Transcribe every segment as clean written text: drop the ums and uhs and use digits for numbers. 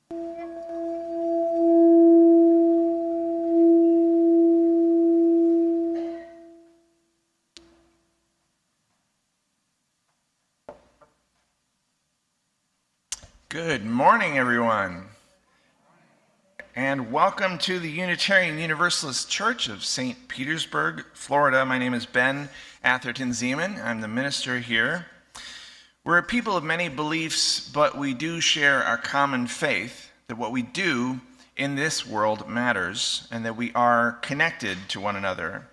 Good morning, everyone, and welcome to the Unitarian Universalist Church of St. Petersburg, Florida. My name is Ben Atherton-Zeman. I'm the minister here. We're a people of many beliefs, but we do share our common faith that what we do in this world matters and that we are connected to one another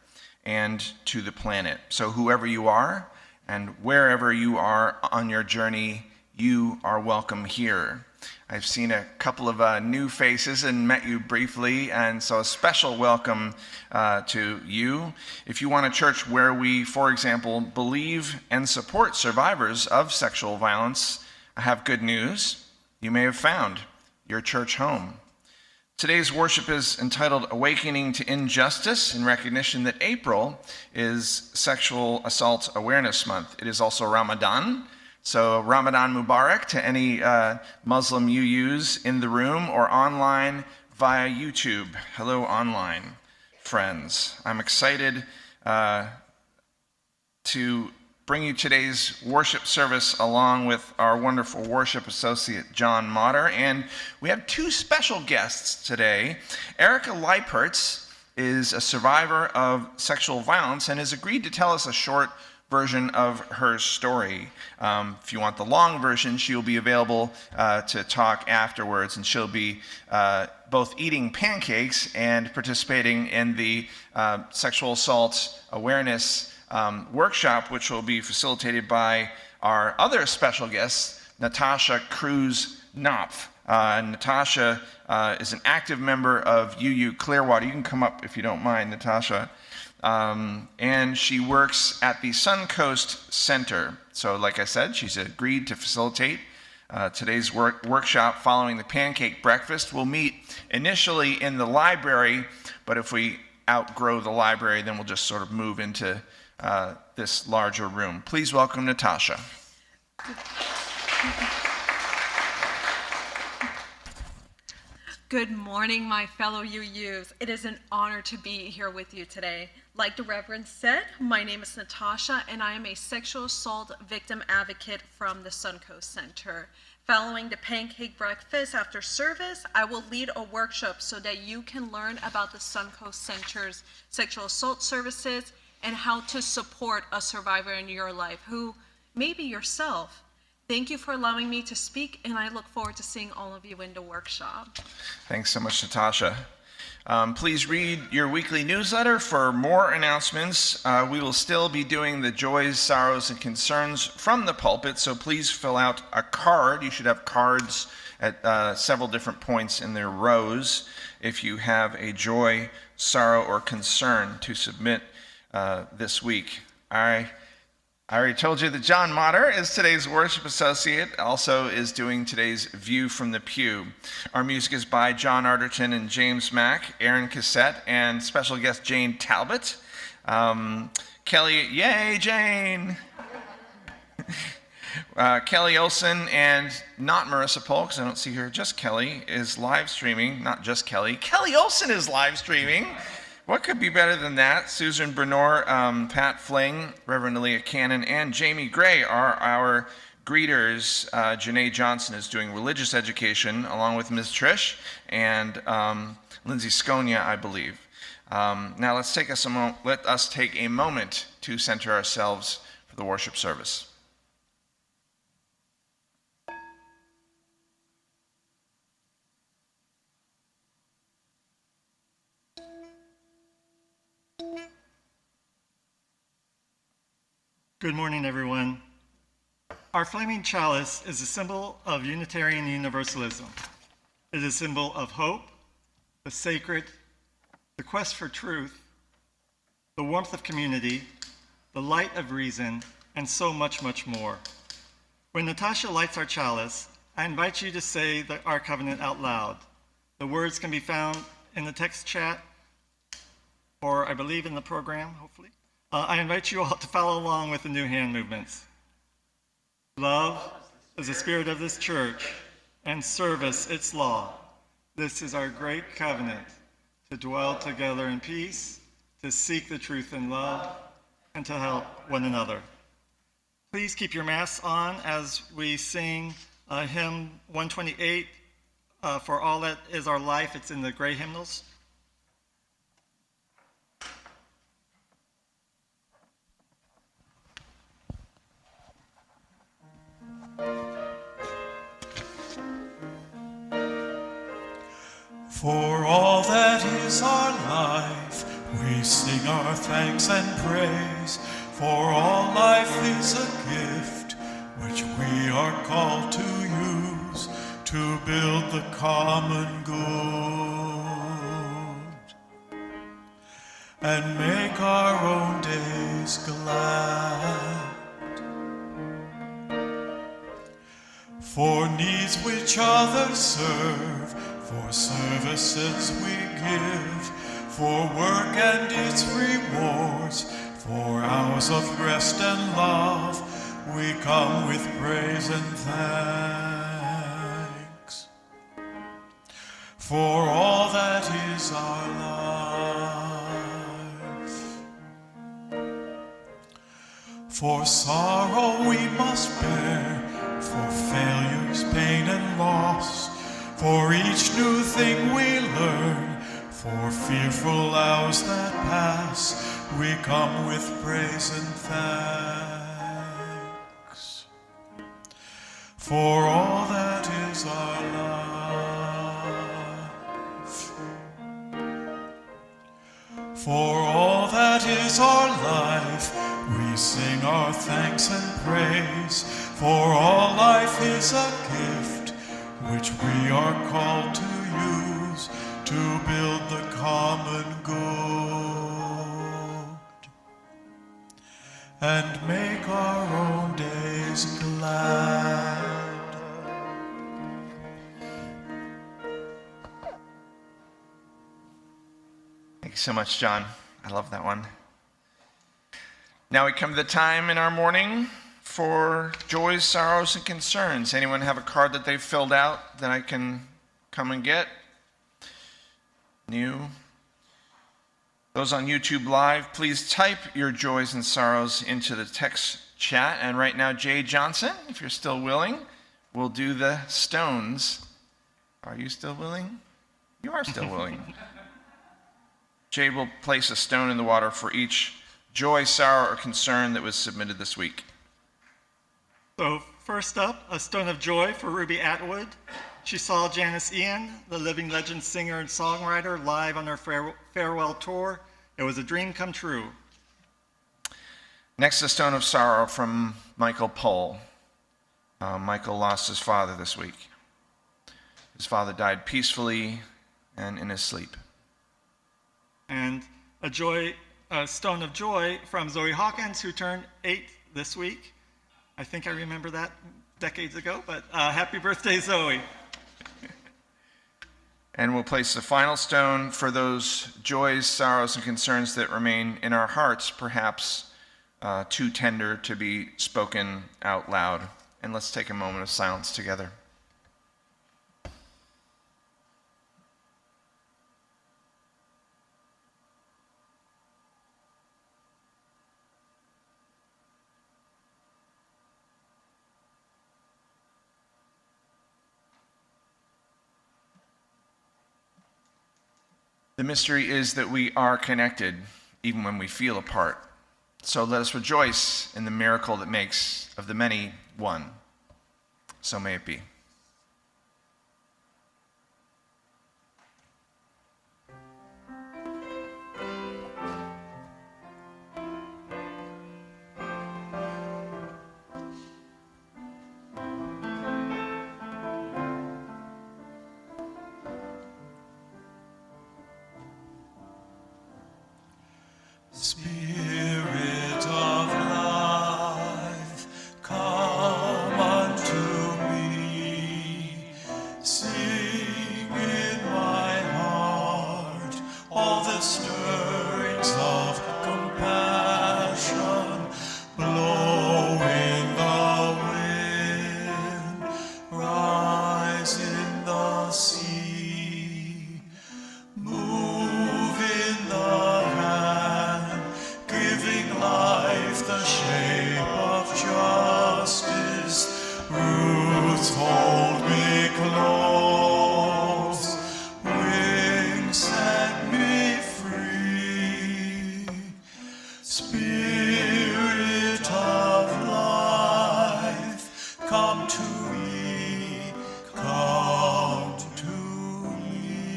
and to the planet. So whoever you are and wherever you are on your journey, you are welcome here. I've seen a couple of new faces and met you briefly, and so a special welcome to you. If you want a church where we, for example, believe and support survivors of sexual violence, I have good news. You may have found your church home. Today's worship is entitled Awakening to Injustice, in recognition that April is Sexual Assault Awareness Month. It is also Ramadan. So Ramadan Mubarak to any Muslim you use in the room or online via YouTube. Hello, online friends. I'm excited to bring you today's worship service along with our wonderful worship associate, John Motter. And we have two special guests today. Erica Leiperts is a survivor of sexual violence and has agreed to tell us a short version of her story. If you want the long version, she'll be available to talk afterwards, and she'll be both eating pancakes and participating in the sexual assault awareness workshop, which will be facilitated by our other special guest, Natasha Cruz-Knopf. Natasha is an active member of UU Clearwater. You can come up if you don't mind, Natasha. And she works at the Suncoast Center. So like I said, she's agreed to facilitate today's workshop following the pancake breakfast. We'll meet initially in the library, but if we outgrow the library, then we'll just sort of move into this larger room. Please welcome Natasha. Good morning, my fellow UUs. It is an honor to be here with you today. Like the Reverend said, my name is Natasha, and I am a sexual assault victim advocate from the Suncoast Center. Following the pancake breakfast after service, I will lead a workshop so that you can learn about the Suncoast Center's sexual assault services and how to support a survivor in your life who may be yourself. Thank you for allowing me to speak, and I look forward to seeing all of you in the workshop. Thanks so much, Natasha. Please read your weekly newsletter for more announcements. We will still be doing the joys, sorrows, and concerns from the pulpit, so please fill out a card. You should have cards at several different points in their rows if you have a joy, sorrow, or concern to submit this week. I already told you that John Motter is today's worship associate, also is doing today's View from the Pew. Our music is by John Arterton and James Mack, Aaron Cassette, and special guest Jane Talbot. Kelly, yay, Jane! Kelly Olson and not Marissa Polk, because I don't see her, just Kelly, is live streaming. Not just Kelly. Kelly Olson is live streaming. What could be better than that? Susan Bernor, Pat Fling, Reverend Aaliyah Cannon, and Jamie Gray are our greeters. Janae Johnson is doing religious education along with Ms. Trish and Lindsay Sconia, I believe. Now let us take a moment to center ourselves for the worship service. Good morning, everyone. Our flaming chalice is a symbol of Unitarian Universalism. It is a symbol of hope, the sacred, the quest for truth, the warmth of community, the light of reason, and so much, much more. When Natasha lights our chalice, I invite you to say our covenant out loud. The words can be found in the text chat, or I believe in the program, hopefully. I invite you all to follow along with the new hand movements. Love is the spirit of this church. and service its law. This is our great covenant, to dwell together in peace, to seek the truth in love, and to help one another. Please keep your masks on as we sing hymn 128, For All That Is Our Life. It's in the gray hymnals. For all that is our life, we sing our thanks and praise. For all life is a gift which we are called to use to build the common good and make our own days glad. For needs which others serve, for services we give, for work and its rewards, for hours of rest and love, we come with praise and thanks. For all that is our life. For sorrow we must bear, for failures, pain, and loss, for each new thing we learn, for fearful hours that pass, we come with praise and thanks. For all that is our life. For all that is our life, we sing our thanks and praise. For all life is a gift which we are called to use to build the common good and make our own days glad. Thank you so much, John. I love that one. Now we come to the time in our morning for joys, sorrows, and concerns. Anyone have a card that they've filled out that I can come and get? New. Those on YouTube Live, please type your joys and sorrows into the text chat. And right now, Jay Johnson, if you're still willing, will do the stones. Are you still willing? You are still willing. Jay will place a stone in the water for each joy, sorrow, or concern that was submitted this week. So first up, a stone of joy for Ruby Atwood. She saw Janice Ian, the living legend singer and songwriter, live on her farewell tour. It was a dream come true. Next, a stone of sorrow from Michael Pohl. Michael lost his father this week. His father died peacefully and in his sleep. And a stone of joy from Zoe Hawkins, who turned 8 this week. I think I remember that decades ago, but happy birthday, Zoe. And we'll place the final stone for those joys, sorrows, and concerns that remain in our hearts, perhaps too tender to be spoken out loud. And let's take a moment of silence together. The mystery is that we are connected even when we feel apart. So let us rejoice in the miracle that makes of the many one. So may it be. Spirit of life, come unto me. Sing in my heart all the stirrings of compassion. Blow in the wind, rise Spirit of life, come to me, come to me.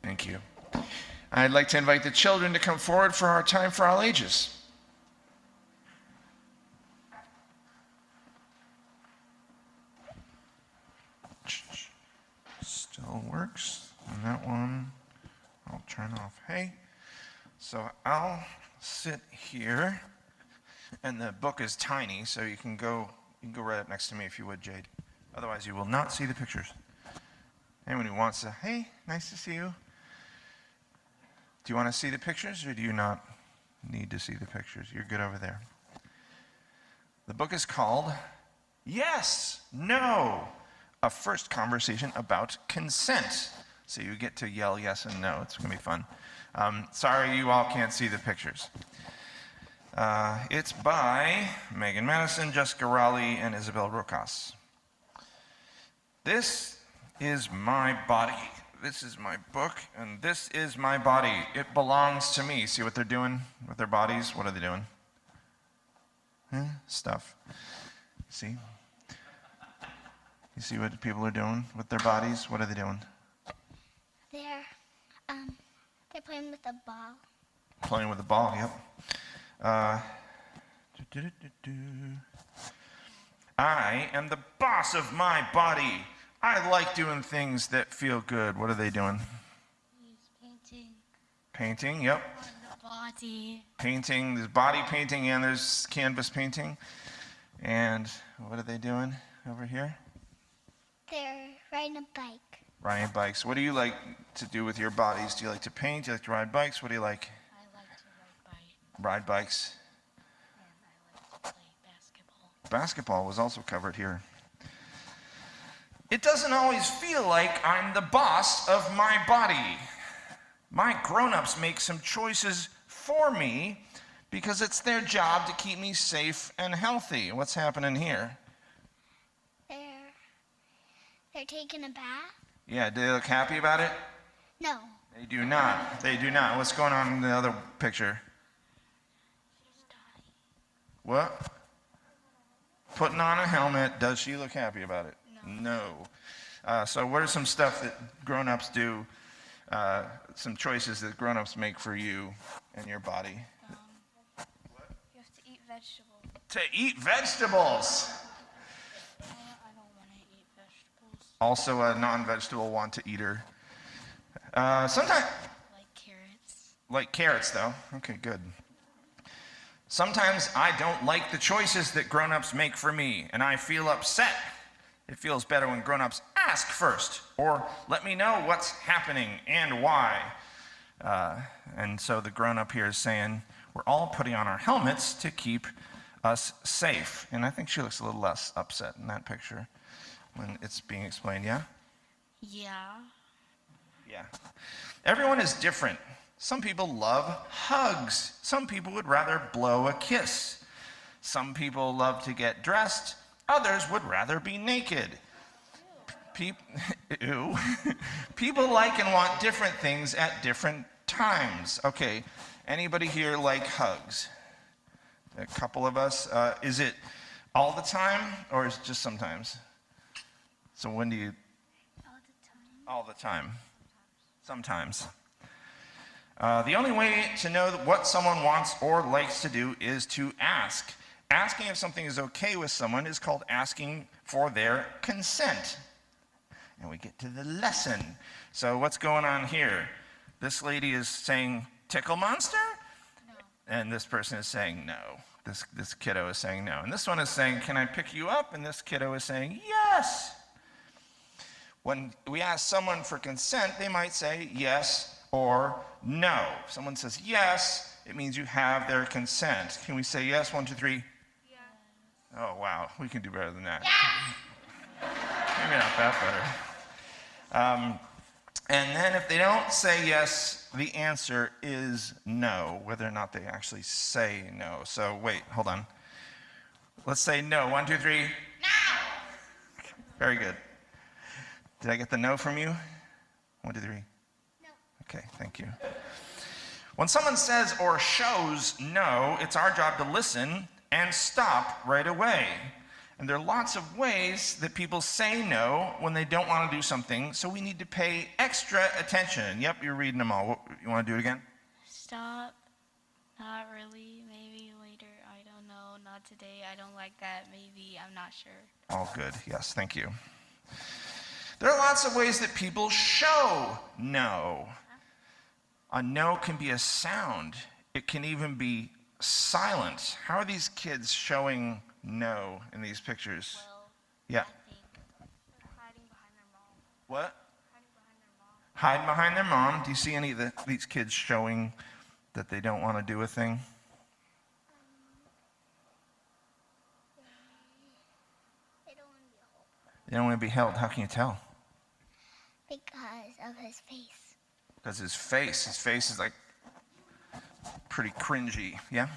Thank you. I'd like to invite the children to come forward for our time for all ages. Still works. And that one, I'll turn off. Hey, so I'll sit here, and the book is tiny, so you can go right up next to me if you would, Jade. Otherwise, you will not see the pictures. Anyone who wants to, hey, nice to see you. Do you want to see the pictures, or do you not need to see the pictures? You're good over there. The book is called Yes, No, a first conversation about consent. So you get to yell yes and no. It's going to be fun. Sorry you all can't see the pictures. It's by Megan Madison, Jessica Raleigh, and Isabel Rojas. This is my body. This is my book, and this is my body. It belongs to me. See what they're doing with their bodies? What are they doing? Stuff. See? You see what people are doing with their bodies? What are they doing? They're playing with a ball. Playing with the ball, yep. I am the boss of my body. I like doing things that feel good. What are they doing? He's painting. Painting, yep. On the body. Painting, there's body painting and there's canvas painting. And what are they doing over here? They're riding a bike. Riding bikes. What do you like to do with your bodies? Do you like to paint? Do you like to ride bikes? What do you like? I like to ride bikes. Ride bikes. And I like to play basketball. Basketball was also covered here. It doesn't always feel like I'm the boss of my body. My grown-ups make some choices for me because it's their job to keep me safe and healthy. What's happening here? They're taking a bath? Yeah, do they look happy about it? No. They do not. They do not. What's going on in the other picture? What? Putting on a helmet. Does she look happy about it? No. So what are some stuff that grown-ups do, some choices that grown-ups make for you and your body? You have to eat vegetables. To eat vegetables. I don't want to eat vegetables. Also a non-vegetable want-to-eater. Sometimes... Like carrots. Like carrots, though. Okay, good. Sometimes I don't like the choices that grown-ups make for me, and I feel upset. It feels better when grown-ups ask first, or let me know what's happening and why. And so the grown-up here is saying, we're all putting on our helmets to keep us safe. And I think she looks a little less upset in that picture when it's being explained, yeah? Yeah. Yeah. Everyone is different. Some people love hugs. Some people would rather blow a kiss. Some people love to get dressed. Others would rather be naked. Ew. People like and want different things at different times. Okay, anybody here like hugs? A couple of us. Is it all the time or is it just sometimes? So when do you? All the time. All the time. Sometimes. The only way to know what someone wants or likes to do is to ask. Asking if something is okay with someone is called asking for their consent. And we get to the lesson. So what's going on here? This lady is saying, tickle monster? No. And this person is saying no. This kiddo is saying no. And this one is saying, can I pick you up? And this kiddo is saying, yes. When we ask someone for consent, they might say yes or no. If someone says yes, it means you have their consent. Can we say yes? 1, 2, 3. Yes. Oh, wow. We can do better than that. Yes. Maybe not that better. And then if they don't say yes, the answer is no, whether or not they actually say no. So wait, hold on. Let's say no. 1, 2, 3. No! Very good. Did I get the no from you? 1, 2, 3. No. Okay, thank you. When someone says or shows no, it's our job to listen and stop right away. And there are lots of ways that people say no when they don't want to do something, so we need to pay extra attention. Yep, you're reading them all. You want to do it again? Stop. Not really. Maybe later. I don't know. Not today. I don't like that. Maybe. I'm not sure. All good. Yes, thank you. There are lots of ways that people show no. A no can be a sound. It can even be silent. How are these kids showing no in these pictures? Well, Yeah. I think they're hiding behind their mom. What? Hiding behind their mom. Hide behind their mom. Do you see any of these kids showing that they don't want to do a thing? They don't want to be held They don't want to be held. How can you tell? because of his face. Because his face is like pretty cringy. Yeah?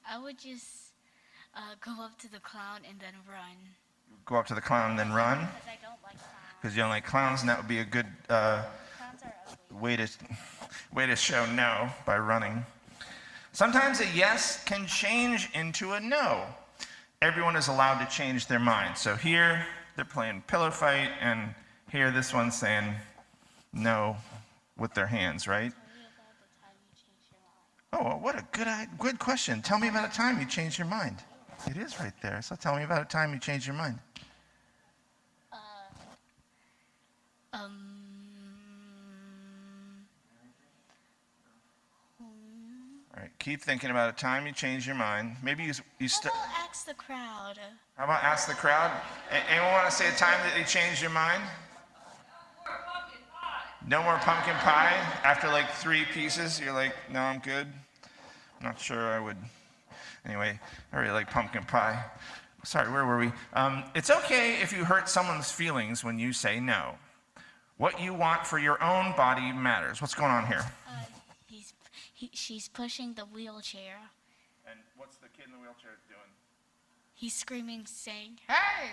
I would just go up to the clown and then run. Go up to the clown and then run? Because I don't like clowns. Because you don't like clowns, and that would be a good Clowns are ugly. way to show no by running. Sometimes a yes can change into a no. Everyone is allowed to change their mind. So here they're playing pillow fight, and here this one's saying no with their hands, right? Tell me about the time you changed your mind. Oh, what a good question. Tell me about a time you changed your mind. It is right there. So tell me about a time you changed your mind. All right, keep thinking about a time you changed your mind. Maybe you How start. about ask the crowd? How about ask the crowd? Anyone want to say a time that you changed your mind? No more pumpkin pie. After like 3 pieces, you're like, no, I'm good. I'm not sure I would. Anyway, I really like pumpkin pie. Sorry, where were we? It's okay if you hurt someone's feelings when you say no. What you want for your own body matters. What's going on here? She's pushing the wheelchair. And what's the kid in the wheelchair doing? He's screaming, saying, "Hey!"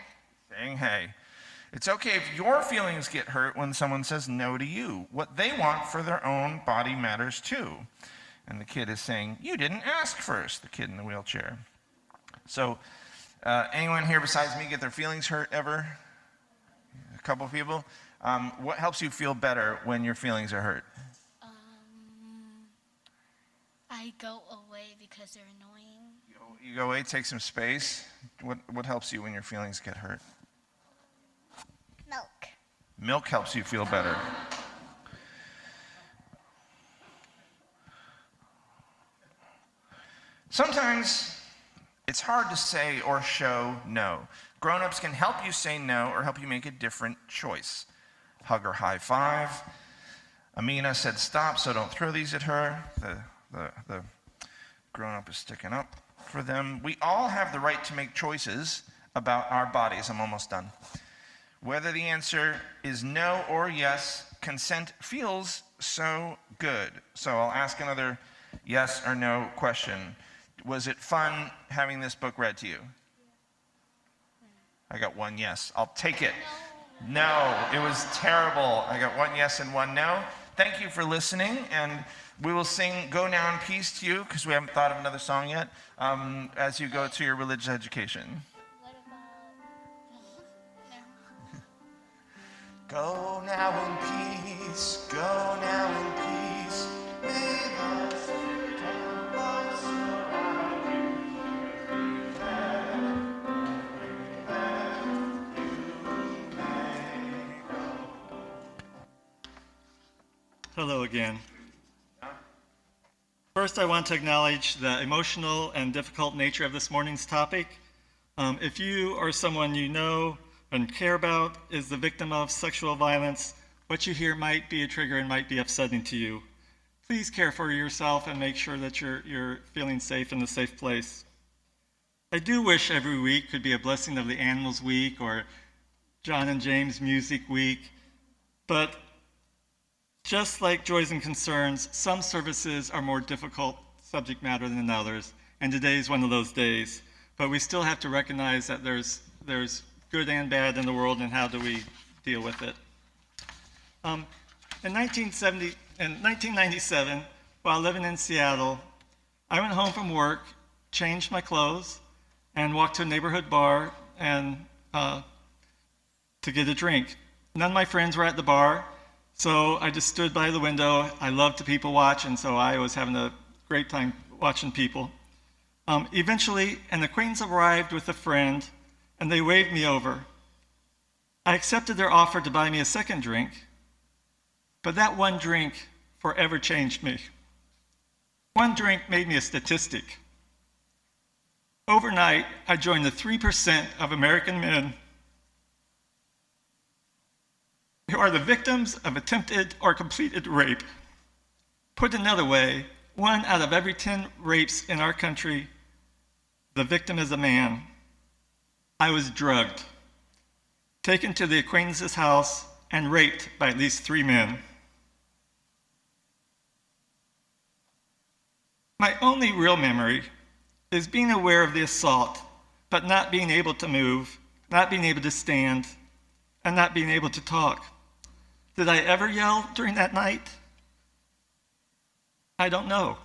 Saying hey. It's okay if your feelings get hurt when someone says no to you. What they want for their own body matters too. And the kid is saying, you didn't ask first, the kid in the wheelchair. So, anyone here besides me get their feelings hurt ever? A couple people? What helps you feel better when your feelings are hurt? I go away because they're annoying. You go away, take some space. What helps you when your feelings get hurt? Milk. Milk helps you feel better. Sometimes it's hard to say or show no. Grown-ups can help you say no or help you make a different choice. Hug or high five. Amina said stop, so don't throw these at her. The grown-up is sticking up for them. We all have the right to make choices about our bodies. I'm almost done. Whether the answer is no or yes, consent feels so good. So I'll ask another yes or no question. Was it fun having this book read to you? I got 1 yes. I'll take it. No, it was terrible. I got 1 yes and 1 no. Thank you for listening, and we will sing Go Now in Peace to you, because we haven't thought of another song yet, as you go to your religious education. What about... Go now in peace, go now in peace, may the spirit of love surround you, Hello again. First, I want to acknowledge the emotional and difficult nature of this morning's topic. If you or someone you know and care about is the victim of sexual violence, what you hear might be a trigger and might be upsetting to you. Please care for yourself and make sure that you're feeling safe in a safe place. I do wish every week could be a blessing of the Animals Week or John and James Music Week, but just like joys and concerns, some services are more difficult subject matter than others, and today is one of those days. But we still have to recognize that there's good and bad in the world, and how do we deal with it? In 1997, while living in Seattle, I went home from work, changed my clothes, and walked to a neighborhood bar and to get a drink. None of my friends were at the bar, so I just stood by the window. I love to people watch, and so I was having a great time watching people. Eventually, an acquaintance arrived with a friend, and they waved me over. I accepted their offer to buy me a second drink, but that one drink forever changed me. One drink made me a statistic. Overnight, I joined the 3% of American men who are the victims of attempted or completed rape. Put another way, 1 out of every 10 rapes in our country, the victim is a man. I was drugged, taken to the acquaintance's house, and raped by at least 3 men. My only real memory is being aware of the assault, but not being able to move, not being able to stand, and not being able to talk. Did I ever yell during that night? I don't know.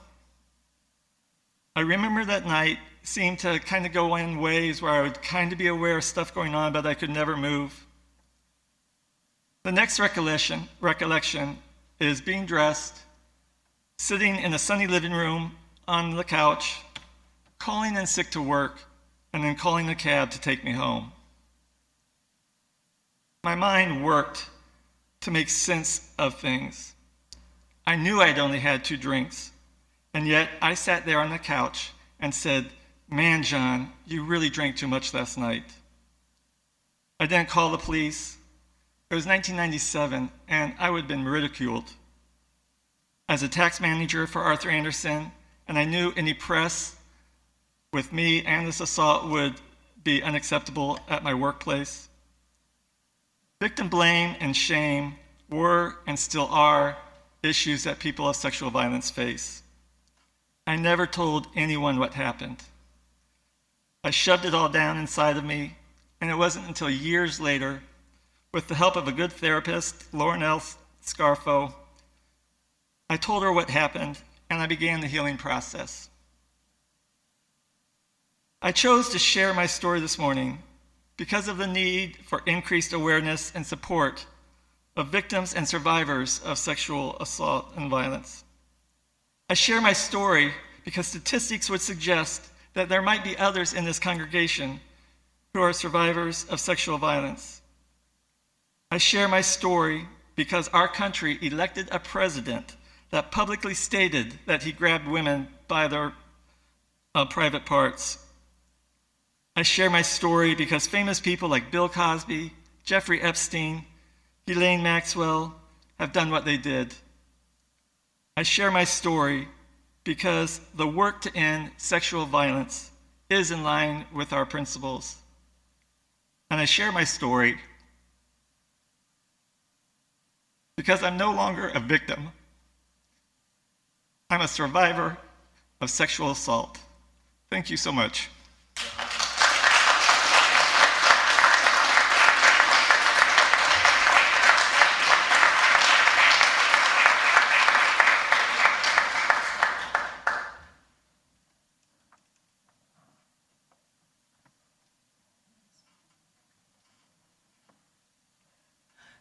I remember that night seemed to kind of go in ways where I would kind of be aware of stuff going on, but I could never move. The next recollection is being dressed, sitting in a sunny living room on the couch, calling in sick to work, and then calling a cab to take me home. My mind worked to make sense of things. I knew I'd only had 2 drinks, and yet I sat there on the couch and said, "Man, John, you really drank too much last night." I didn't call the police. It was 1997, and I would have been ridiculed. As a tax manager for Arthur Andersen, and I knew any press with me and this assault would be unacceptable at my workplace. Victim blame and shame were and still are issues that people of sexual violence face. I never told anyone what happened. I shoved it all down inside of me, and it wasn't until years later, with the help of a good therapist, Lauren L. Scarfo, I told her what happened, and I began the healing process. I chose to share my story this morning because of the need for increased awareness and support of victims and survivors of sexual assault and violence. I share my story because statistics would suggest that there might be others in this congregation who are survivors of sexual violence. I share my story because our country elected a president that publicly stated that he grabbed women by their private parts. I share my story because famous people like Bill Cosby, Jeffrey Epstein, Ghislaine Maxwell have done what they did. I share my story because the work to end sexual violence is in line with our principles. And I share my story because I'm no longer a victim. I'm a survivor of sexual assault. Thank you so much.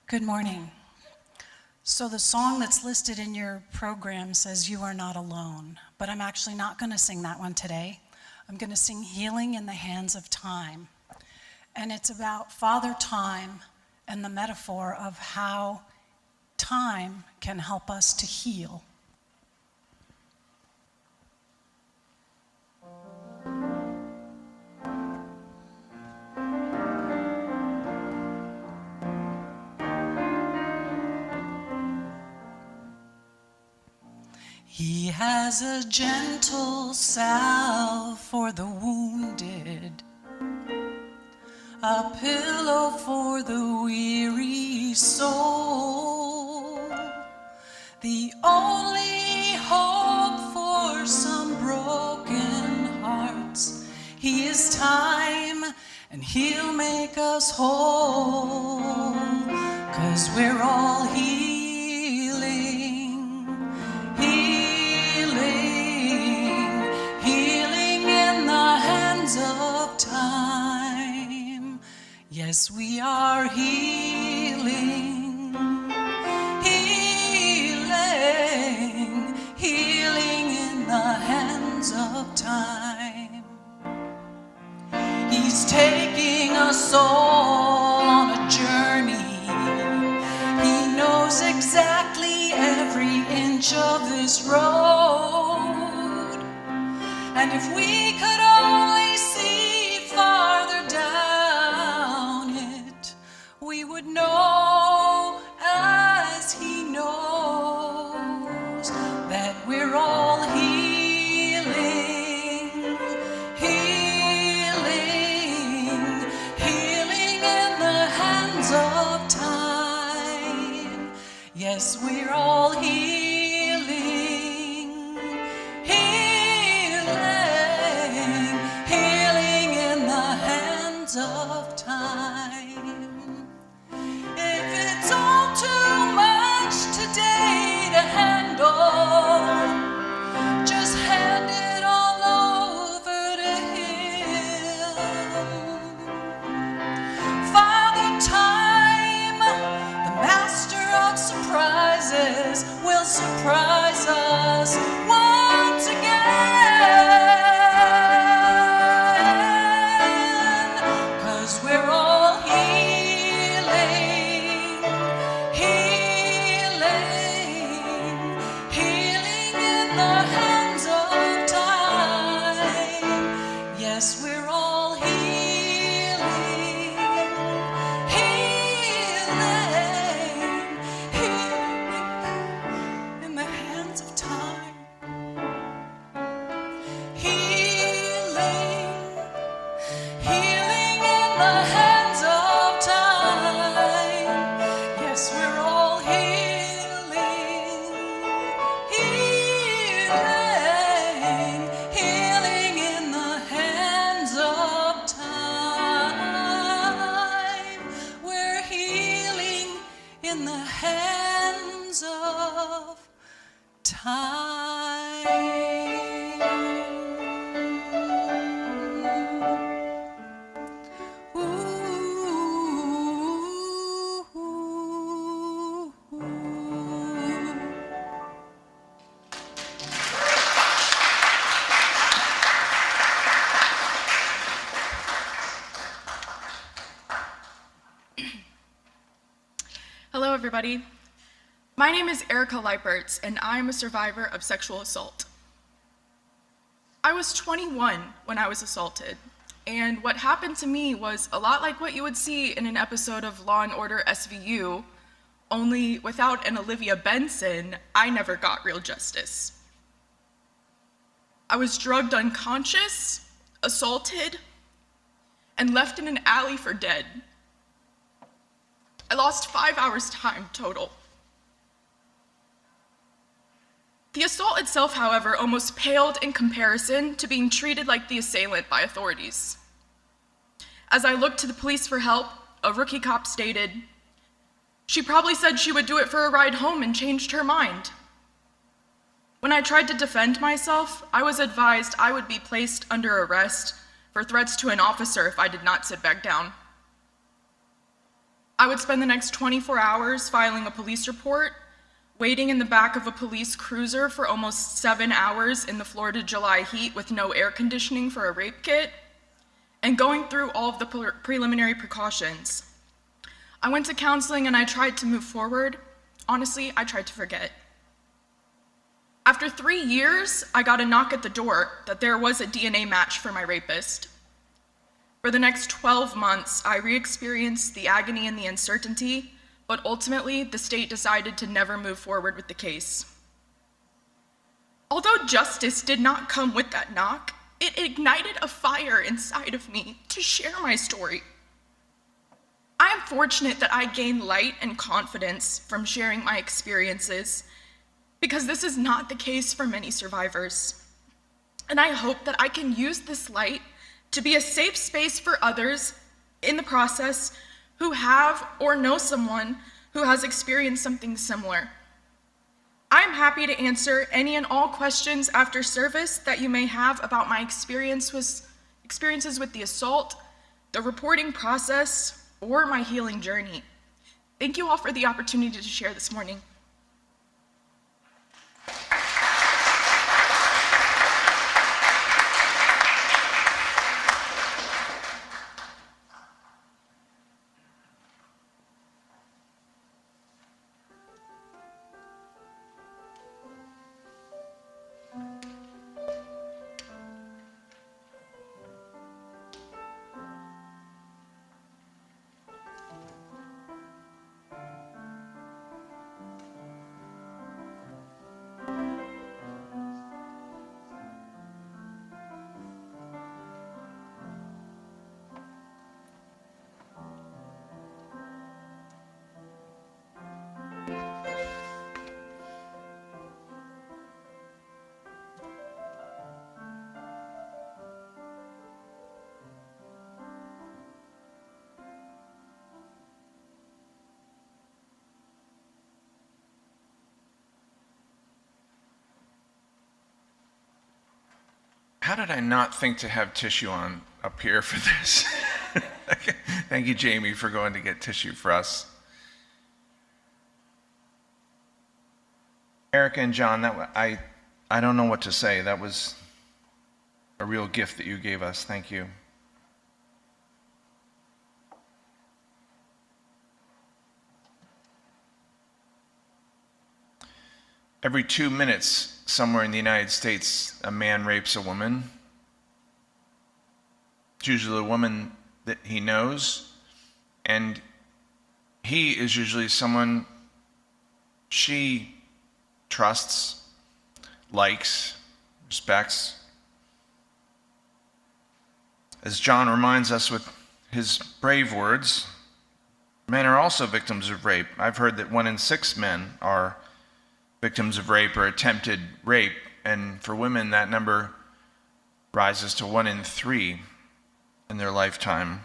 Good morning. So the song that's listed in your program says "You Are Not Alone," but I'm actually not going to sing that one today. I'm going to sing "Healing in the Hands of Time." And it's about Father Time and the metaphor of how time can help us to heal. He has a gentle salve for the wounded, a pillow for the weary soul, the only hope for some broken hearts. He is time, and he'll make us whole, 'cause we're all healers us all on a journey. He knows exactly every inch of this road. And if we could only see farther down it, we would know as he knows that we're all healing, healing, healing in the hands of time. Yes, we're all healing, healing, healing in the hands of time. If it's all too much today to handle, just hand it all over to him. Father Time, the master of surprises, will surprise us once again. 'Cause we're all healing, healing, healing in the hands of time. Yes, we're all healing, healing, healing in the hands of time. Healing, healing in the hands of time. Yes, we're all healing, healing, healing in the hands of time. We're healing in the hands of time. Hello, everybody. My name is Erica Leiperts, and I am a survivor of sexual assault. I was 21 when I was assaulted, and what happened to me was a lot like what you would see in an episode of Law & Order SVU, only without an Olivia Benson, I never got real justice. I was drugged unconscious, assaulted, and left in an alley for dead. I lost 5 hours' time total. The assault itself, however, almost paled in comparison to being treated like the assailant by authorities. As I looked to the police for help, a rookie cop stated, "She probably said she would do it for a ride home and changed her mind." When I tried to defend myself, I was advised I would be placed under arrest for threats to an officer if I did not sit back down. I would spend the next 24 hours filing a police report, waiting in the back of a police cruiser for almost 7 hours in the Florida July heat with no air conditioning for a rape kit, and going through all of the preliminary precautions. I went to counseling and I tried to move forward. Honestly, I tried to forget. After 3 years, I got a knock at the door that there was a DNA match for my rapist. For the next 12 months, I re-experienced the agony and the uncertainty, but ultimately, the state decided to never move forward with the case. Although justice did not come with that knock, it ignited a fire inside of me to share my story. I am fortunate that I gained light and confidence from sharing my experiences, because this is not the case for many survivors. And I hope that I can use this light to be a safe space for others in the process who have or know someone who has experienced something similar. I'm happy to answer any and all questions after service that you may have about my experiences with the assault, the reporting process, or my healing journey. Thank you all for the opportunity to share this morning. How did I not think to have tissue on up here for this? Thank you, Jamie, for going to get tissue for us. Erica and John, I don't know what to say. That was a real gift that you gave us. Thank you. Every 2 minutes, somewhere in the United States, a man rapes a woman. It's usually a woman that he knows, and he is usually someone she trusts, likes, respects. As John reminds us with his brave words, men are also victims of rape. I've heard that 1 in 6 men are victims of rape or attempted rape, and for women that number rises to 1 in 3 in their lifetime.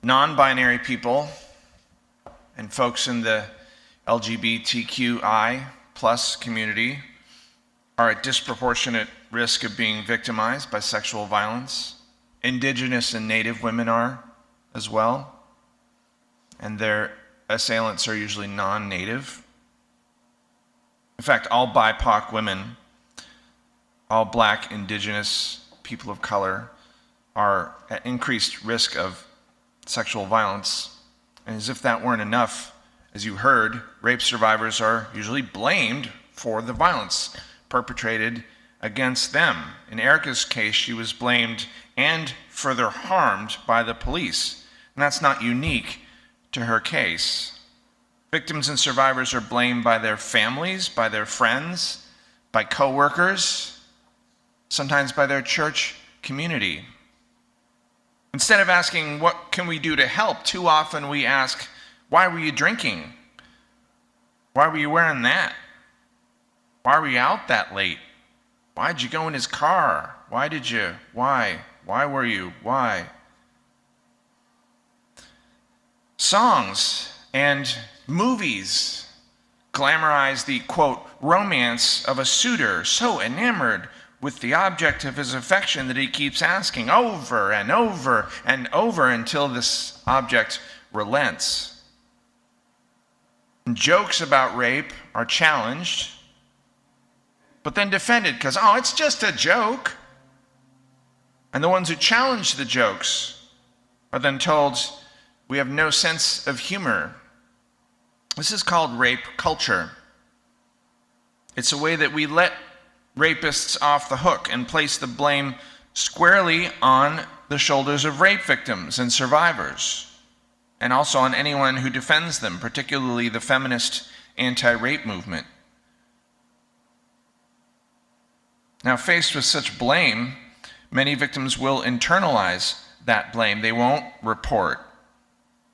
Non-binary people and folks in the LGBTQI plus community are at disproportionate risk of being victimized by sexual violence. Indigenous and Native women are as well, and their assailants are usually non-Native. In fact, all BIPOC women, all Black, Indigenous, people of color are at increased risk of sexual violence. And as if that weren't enough, as you heard, rape survivors are usually blamed for the violence perpetrated against them. In Erica's case, she was blamed and further harmed by the police. And that's not unique to her case. Victims and survivors are blamed by their families, by their friends, by coworkers, sometimes by their church community. Instead of asking, what can we do to help, too often we ask, why were you drinking? Why were you wearing that? Why were you out that late? Why'd you go in his car? Why did you? Why? Why were you? Why? Songs and movies glamorize the, quote, romance of a suitor so enamored with the object of his affection that he keeps asking over and over and over until this object relents. And jokes about rape are challenged, but then defended because, oh, it's just a joke. And the ones who challenge the jokes are then told, we have no sense of humor. This is called rape culture. It's a way that we let rapists off the hook and place the blame squarely on the shoulders of rape victims and survivors, and also on anyone who defends them, particularly the feminist anti-rape movement. Now, faced with such blame, many victims will internalize that blame. They won't report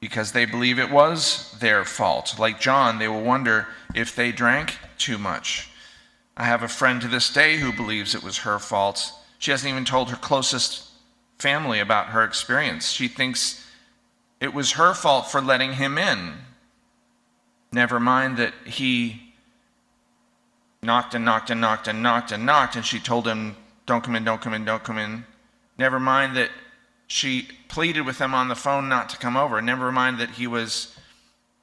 because they believe it was their fault. Like John, they will wonder if they drank too much. I have a friend to this day who believes it was her fault. She hasn't even told her closest family about her experience. She thinks it was her fault for letting him in. Never mind that he knocked and knocked and knocked and knocked and knocked, and she told him, don't come in, don't come in, don't come in. Never mind that she pleaded with him on the phone not to come over. Never mind that he was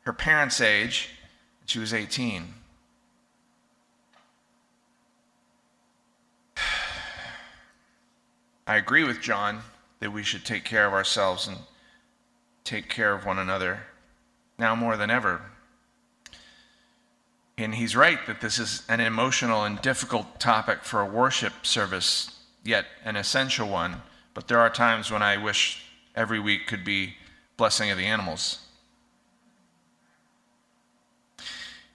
her parents' age, and she was 18. I agree with John that we should take care of ourselves and take care of one another now more than ever. And he's right that this is an emotional and difficult topic for a worship service, yet an essential one. But there are times when I wish every week could be blessing of the animals.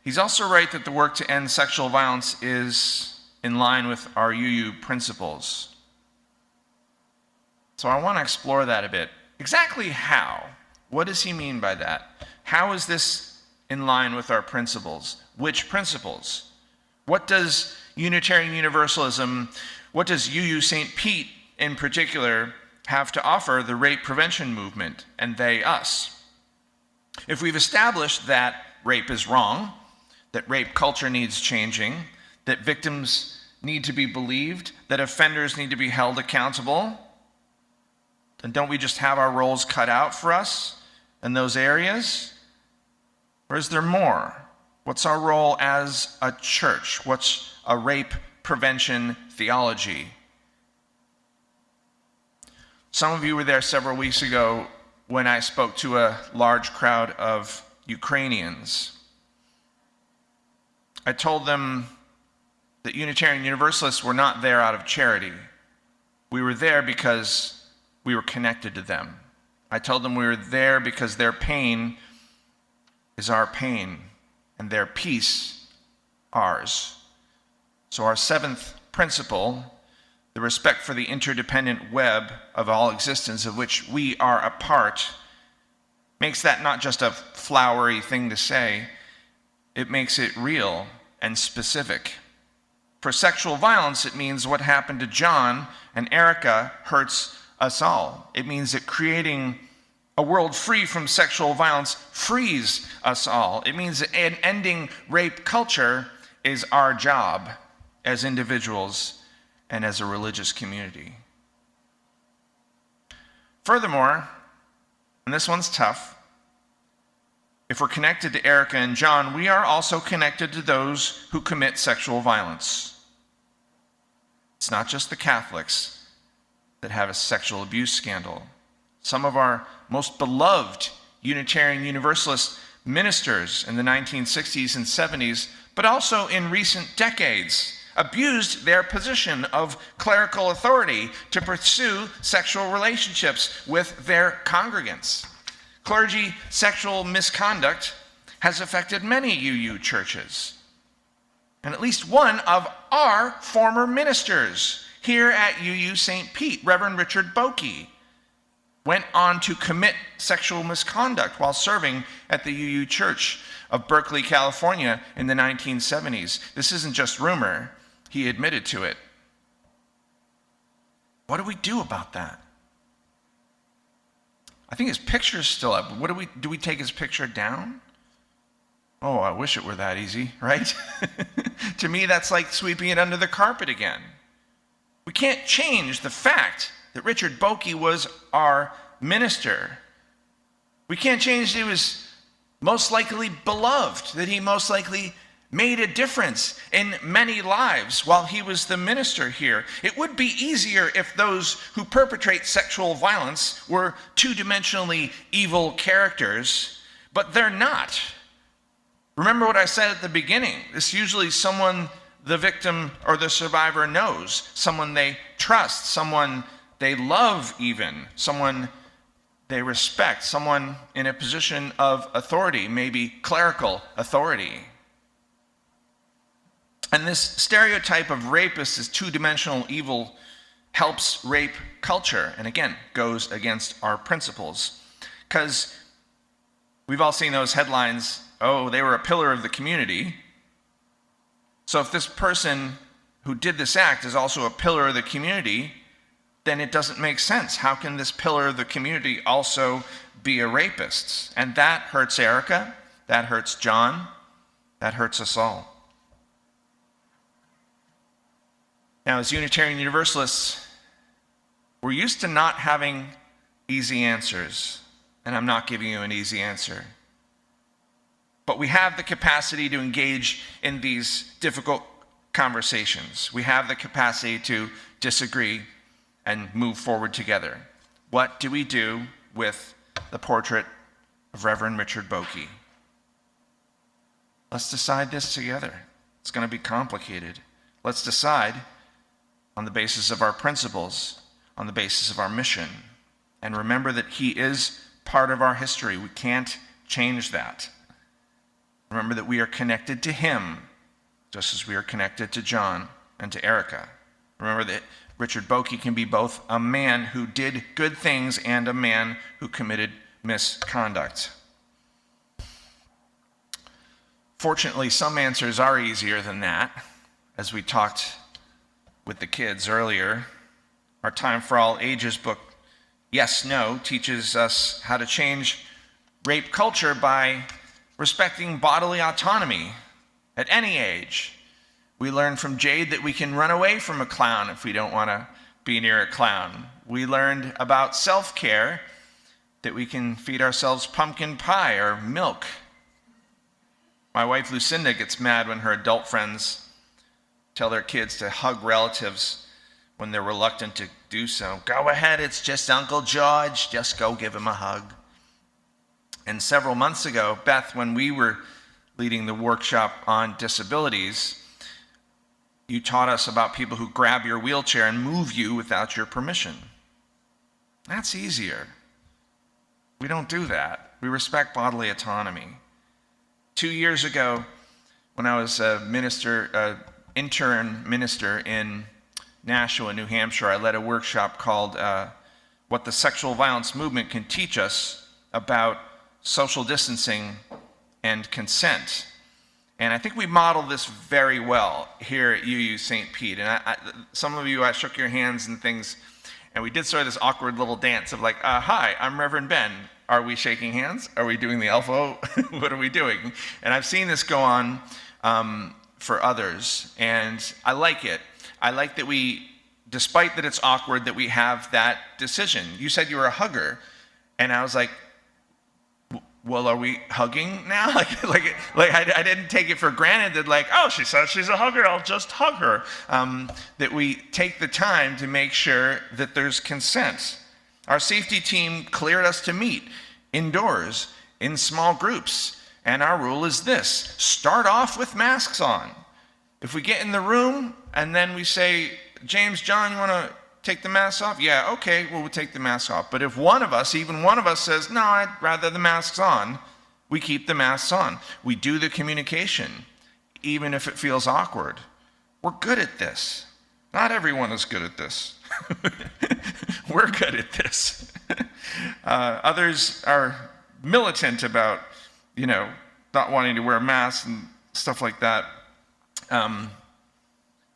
He's also right that the work to end sexual violence is in line with our UU principles. So I want to explore that a bit. Exactly how? What does he mean by that? How is this in line with our principles? Which principles? What does Unitarian Universalism, what does UU St. Pete in particular have to offer the rape prevention movement and they, us? If we've established that rape is wrong, that rape culture needs changing, that victims need to be believed, that offenders need to be held accountable, then don't we just have our roles cut out for us in those areas? Or is there more? What's our role as a church? What's a rape prevention theology? Some of you were there several weeks ago when I spoke to a large crowd of Ukrainians. I told them that Unitarian Universalists were not there out of charity. We were there because we were connected to them. I told them we were there because their pain is our pain, and their peace ours. So our seventh principle, the respect for the interdependent web of all existence of which we are a part, makes that not just a flowery thing to say, it makes it real and specific. For sexual violence, it means what happened to John and Erica hurts us all. It means that creating a world free from sexual violence frees us all. It means that ending rape culture is our job as individuals and as a religious community. Furthermore, and this one's tough, if we're connected to Erica and John, we are also connected to those who commit sexual violence. It's not just the Catholics that have a sexual abuse scandal. Some of our most beloved Unitarian Universalist ministers in the 1960s and 70s, but also in recent decades, abused their position of clerical authority to pursue sexual relationships with their congregants. Clergy sexual misconduct has affected many UU churches. And at least one of our former ministers here at UU St. Pete, Reverend Richard Bokey, went on to commit sexual misconduct while serving at the UU Church of Berkeley, California in the 1970s. This isn't just rumor. He admitted to it. What do we do about that? I think his picture's still up. Do we take his picture down? Oh, I wish it were that easy, right? To me, that's like sweeping it under the carpet again. We can't change the fact that Richard Bokey was our minister. We can't change that he was most likely beloved, that he most likely made a difference in many lives while he was the minister here. It would be easier if those who perpetrate sexual violence were two-dimensionally evil characters, but they're not. Remember what I said at the beginning. It's usually someone the victim or the survivor knows, someone they trust, someone they love even, someone they respect, someone in a position of authority, maybe clerical authority. And this stereotype of rapist as two-dimensional evil helps rape culture, and again, goes against our principles. Because we've all seen those headlines, oh, they were a pillar of the community. So if this person who did this act is also a pillar of the community, then it doesn't make sense. How can this pillar of the community also be a rapist? And that hurts Erica, that hurts John, that hurts us all. Now, as Unitarian Universalists, we're used to not having easy answers, and I'm not giving you an easy answer. But we have the capacity to engage in these difficult conversations. We have the capacity to disagree and move forward together. What do we do with the portrait of Reverend Richard Bokey? Let's decide this together. It's going to be complicated. Let's decide on the basis of our principles, on the basis of our mission. And remember that he is part of our history. We can't change that. Remember that we are connected to him, just as we are connected to John and to Erica. Remember that Richard Bokey can be both a man who did good things and a man who committed misconduct. Fortunately, some answers are easier than that. As we talked with the kids earlier, our Time for All Ages book, Yes, No, teaches us how to change rape culture by respecting bodily autonomy at any age. We learned from Jade that we can run away from a clown if we don't want to be near a clown. We learned about self-care, that we can feed ourselves pumpkin pie or milk. My wife Lucinda gets mad when her adult friends tell their kids to hug relatives when they're reluctant to do so. Go ahead, it's just Uncle George, just go give him a hug. And several months ago, Beth, when we were leading the workshop on disabilities, you taught us about people who grab your wheelchair and move you without your permission. That's easier. We don't do that. We respect bodily autonomy. 2 years ago, when I was intern minister in Nashua, New Hampshire, I led a workshop called What the Sexual Violence Movement Can Teach Us About Social Distancing and Consent. And I think we modeled this very well here at UU St. Pete. And some of you, I shook your hands and things, and we did sort of this awkward little dance of like, hi, I'm Reverend Ben. Are we shaking hands? Are we doing the elfo? What are we doing? And I've seen this go on for others, and I like it. I like that we, despite that it's awkward, that we have that decision. You said you were a hugger, and I was like, well, are we hugging now? I didn't take it for granted that like, oh, she says she's a hugger, I'll just hug her. That we take the time to make sure that there's consent. Our safety team cleared us to meet indoors in small groups. And our rule is this: start off with masks on. If we get in the room and then we say, James, John, you want to take the mask off? Yeah, okay, well, we'll take the mask off. But if even one of us says, no, I'd rather the masks on, we keep the masks on. We do the communication, even if it feels awkward. We're good at this. Not everyone is good at this. We're good at this. Others are militant about, not wanting to wear masks and stuff like that.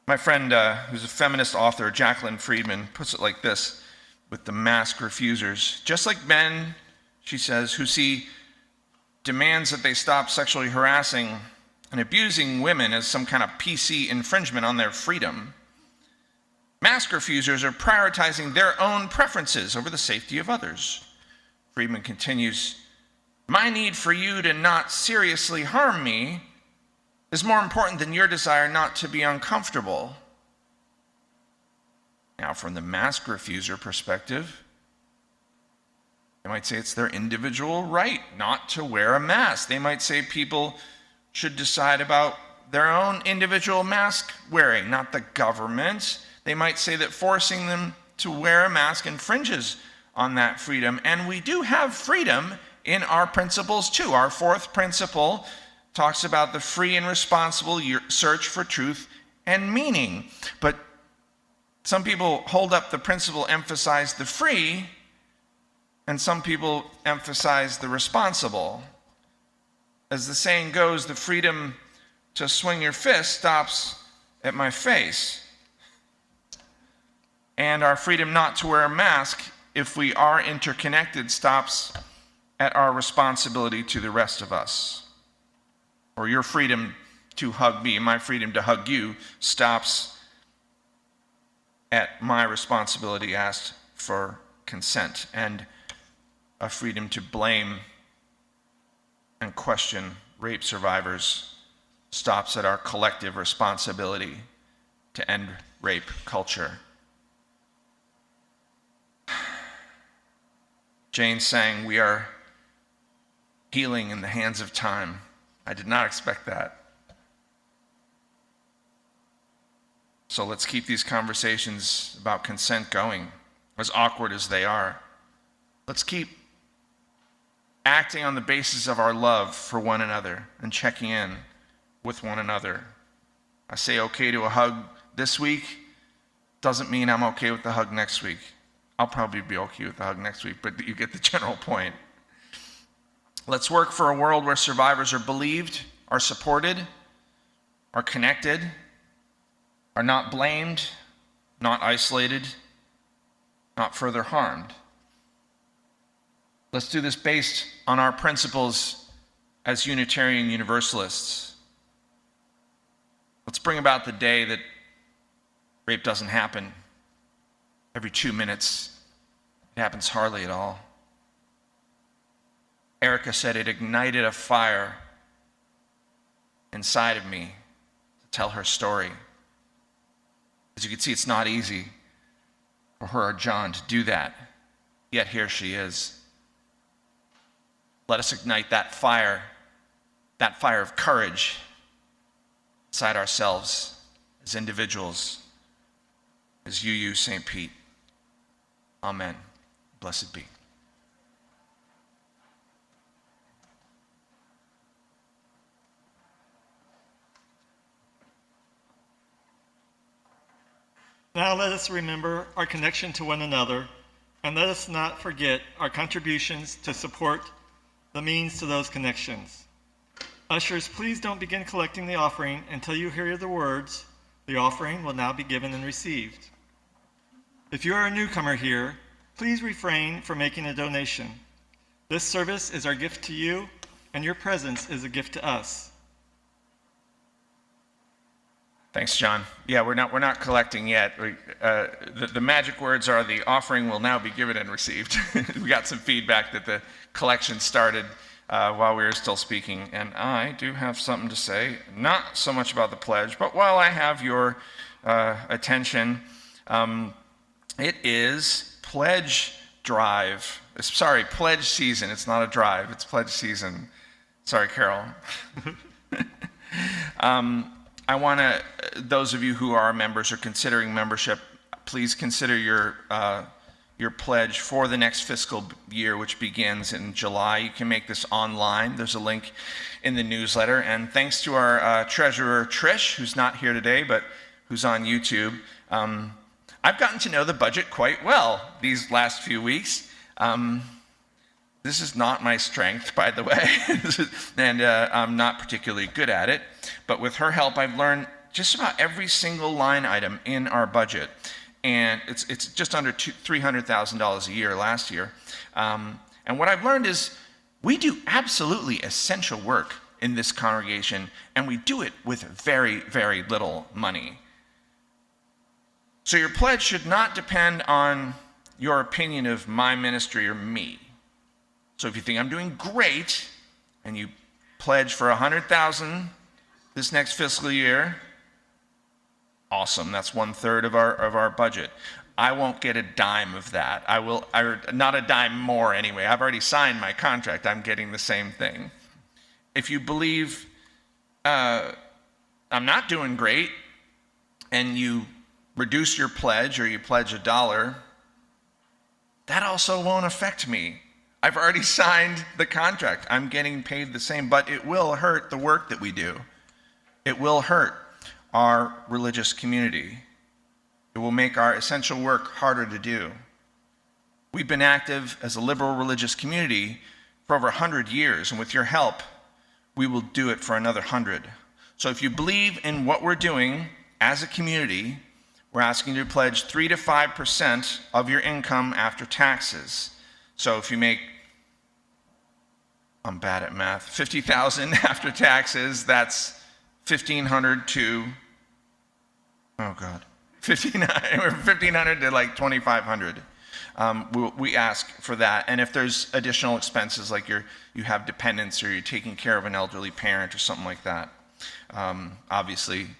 My friend, who's a feminist author, Jacqueline Friedman, puts it like this with the mask refusers. Just like men, she says, who see demands that they stop sexually harassing and abusing women as some kind of PC infringement on their freedom, mask refusers are prioritizing their own preferences over the safety of others. Friedman continues, my need for you to not seriously harm me is more important than your desire not to be uncomfortable. Now, from the mask refuser perspective, they might say it's their individual right not to wear a mask. They might say people should decide about their own individual mask wearing, not the government. They might say that forcing them to wear a mask infringes on that freedom. And we do have freedom in our principles too. Our fourth principle talks about the free and responsible search for truth and meaning. But some people hold up the principle, emphasize the free, and some people emphasize the responsible. As the saying goes, the freedom to swing your fist stops at my face. And our freedom not to wear a mask, if we are interconnected, stops at our responsibility to the rest of us. Or your freedom to hug me, my freedom to hug you, stops at my responsibility asked for consent, and a freedom to blame and question rape survivors stops at our collective responsibility to end rape culture. Jane sang, we are healing in the hands of time. I did not expect that. So let's keep these conversations about consent going, as awkward as they are. Let's keep acting on the basis of our love for one another and checking in with one another. I say okay to a hug this week, doesn't mean I'm okay with the hug next week. I'll probably be okay with the hug next week, but you get the general point. Let's work for a world where survivors are believed, are supported, are connected, are not blamed, not isolated, not further harmed. Let's do this based on our principles as Unitarian Universalists. Let's bring about the day that rape doesn't happen every 2 minutes. It happens hardly at all. Erica said it ignited a fire inside of me to tell her story. As you can see, it's not easy for her or John to do that, yet here she is. Let us ignite that fire of courage inside ourselves as individuals, as UU St. Pete. Amen. Blessed be. Now let us remember our connection to one another, and let us not forget our contributions to support the means to those connections. Ushers, please don't begin collecting the offering until you hear the words, "The offering will now be given and received." If you are a newcomer here, please refrain from making a donation. This service is our gift to you, and your presence is a gift to us. Thanks, John. Yeah, we're not collecting yet. The magic words are the offering will now be given and received. We got some feedback that the collection started while we were still speaking, and I do have something to say, not so much about the pledge, but while I have your attention, it is pledge drive. Sorry, pledge season. It's not a drive, it's pledge season. Sorry, Carol. I want to, those of you who are members or considering membership, please consider your pledge for the next fiscal year, which begins in July. You can make this online. There's a link in the newsletter. And thanks to our treasurer, Trish, who's not here today, but who's on YouTube. I've gotten to know the budget quite well these last few weeks. This is not my strength, by the way, and I'm not particularly good at it. But with her help, I've learned just about every single line item in our budget. And it's just under $300,000 a year last year. And what I've learned is we do absolutely essential work in this congregation, and we do it with very, very little money. So your pledge should not depend on your opinion of my ministry or me. So if you think I'm doing great, and you pledge for $100,000 this next fiscal year, awesome. That's 1/3 of our budget. I won't get a dime of that. Not a dime more anyway. I've already signed my contract. I'm getting the same thing. If you believe I'm not doing great, and you reduce your pledge or you pledge $1, that also won't affect me. I've already signed the contract. I'm getting paid the same, but it will hurt the work that we do. It will hurt our religious community. It will make our essential work harder to do. We've been active as a liberal religious community for over 100 years, and with your help, we will do it for another 100. So if you believe in what we're doing as a community, we're asking you to pledge 3 to 5% of your income after taxes. So if you make, I'm bad at math, $50,000 after taxes, that's $1,500 to, oh God, $1,500 to like $2,500. We ask for that. And if there's additional expenses, like you have dependents or you're taking care of an elderly parent or something like that, obviously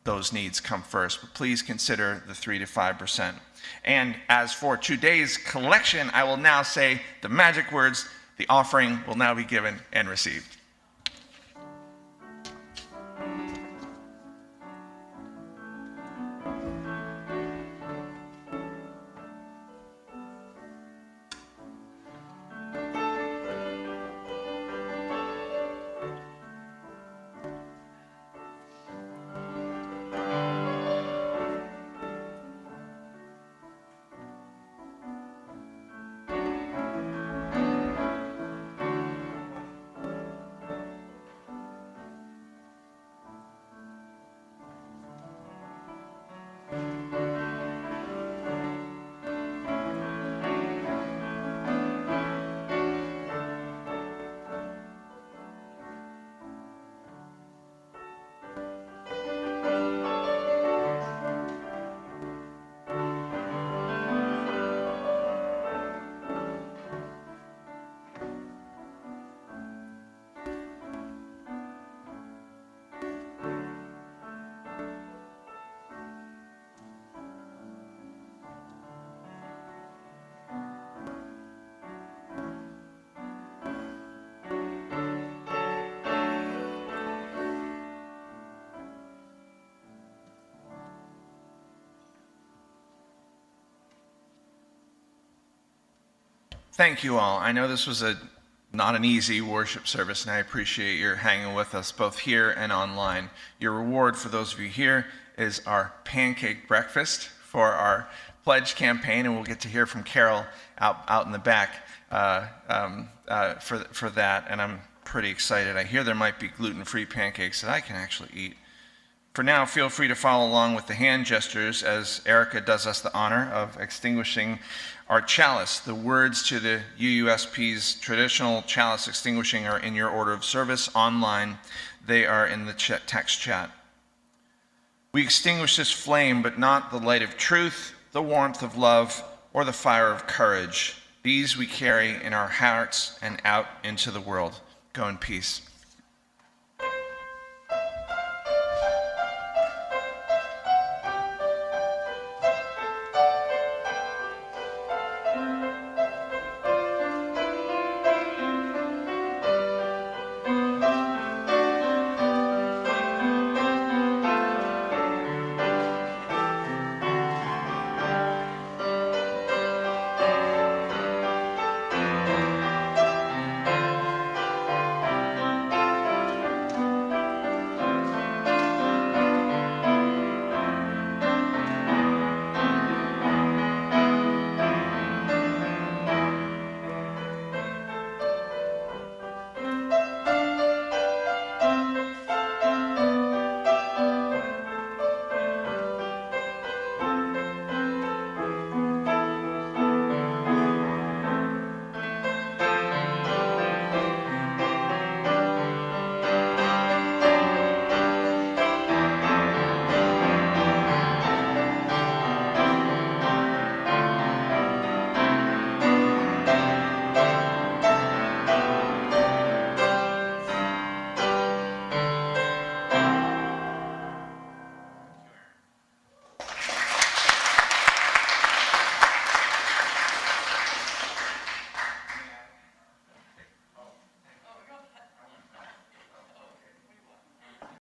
those needs come first. But please consider the 3 to 5%. And as for today's collection, I will now say the magic words, the offering will now be given and received. Thank you all. I know this was not an easy worship service, and I appreciate your hanging with us both here and online. Your reward for those of you here is our pancake breakfast for our pledge campaign, and we'll get to hear from Carol out in the back for that, and I'm pretty excited. I hear there might be gluten-free pancakes that I can actually eat. For now, feel free to follow along with the hand gestures as Erica does us the honor of extinguishing our chalice. The words to the UUSP's traditional chalice extinguishing are in your order of service online. They are in the text chat. We extinguish this flame, but not the light of truth, the warmth of love, or the fire of courage. These we carry in our hearts and out into the world. Go in peace.